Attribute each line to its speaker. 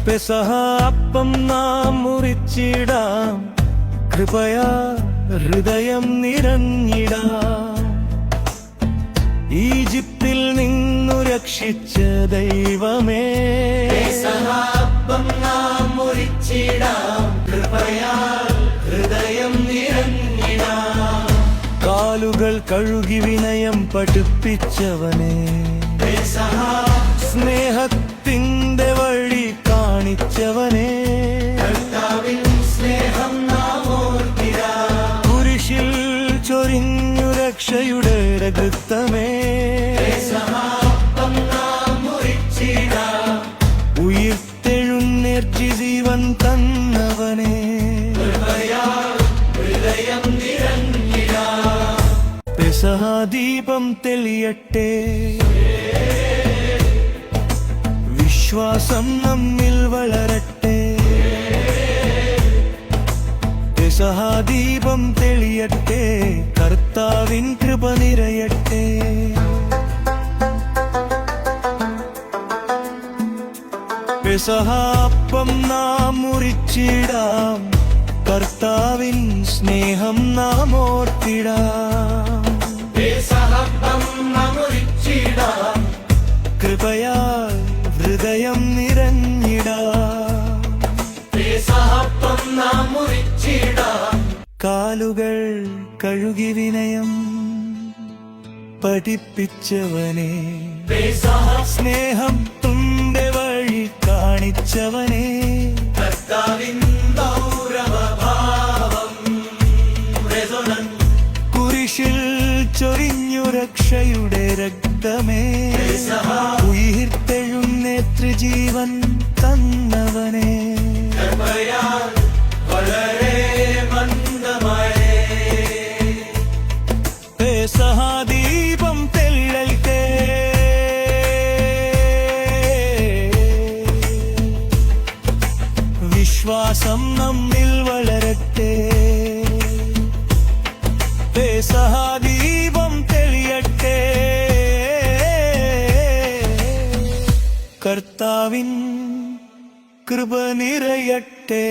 Speaker 1: പെസഹ അപ്പം നാം മുറിച്ചിടാം, കൃപയാ ഹൃദയം നിറഞ്ഞിടാം. ഈജിപ്തിൽ നിന്നു രക്ഷിച്ച ദൈവമേ,
Speaker 2: പെസഹ അപ്പം നാം മുറിച്ചിടാം, കൃപയാ ഹൃദയം നിറഞ്ഞിടാം.
Speaker 1: കാലുകൾ കഴുകി വിനയം പഠിപ്പിച്ചവനേ,
Speaker 2: പെസഹ
Speaker 1: സ്നേഹത്തിന്റെ വഴി കാണിച്ചവനേ,
Speaker 2: കർത്താവിൻ സ്നേഹം നാം ഓർത്തിടാം.
Speaker 1: കുരിശിൽ ചൊരിഞ്ഞു രക്ഷയുടെ രക്തമേ,
Speaker 2: പെസഹ അപ്പം നാം മുറിച്ചിടാം,
Speaker 1: ഉയിർത്തെഴുന്നേറ്റ് ജീവൻ തന്നവനേ,
Speaker 2: കൃപയാ ഹൃദയം നിറഞ്ഞിടാം.
Speaker 1: പെസഹ ദീപം തെളിയട്ടെ, വിശ്വാസം നമ്മിൽ വളരട്ടെ. പെസഹ ദീപം തെളിയട്ടെ, കർത്താവിൻ കൃപ നിറയട്ടെ. പെസഹ അപ്പം നാം മുറിച്ചിടാം, കർത്താവിൻ സ്നേഹം നാം ഓർത്തിടാം.
Speaker 2: പെസഹ അപ്പം നാം മുറിച്ചിടാം,
Speaker 1: കൃപയാൽ ഹൃദയം നിറഞ്ഞിടാം.
Speaker 2: പെസഹ അപ്പം നാം മുറിച്ചിടാം.
Speaker 1: കാലുകൾ കഴുകി വിനയം പഠിപ്പിച്ചവനേ,
Speaker 2: പെസഹ
Speaker 1: സ്നേഹം തുന്റെ വഴി കാണിച്ചവനേ,
Speaker 2: കർത്താവിൻ ഗൗരവഭാവം resonance.
Speaker 1: കുരിശിൽ ചൊരിഞ്ഞു രക്ഷയുടെ രക്തമേ,
Speaker 2: പെസഹ
Speaker 1: ഉയിർത്തെഴുന്നേറ്റ് ജീവൻ തന്നവനേ,
Speaker 2: കൃപയാൽ വളരെ മന്ദമഴേ.
Speaker 1: പെസഹ ദീപം തെളിയട്ടെ, വിശ്വാസം നമ്മിൽ വളരട്ടെ. പെസഹ ദീപം തെളിയട്ടെ, കർത്താവിൻ കൃപ നിറയട്ടെ.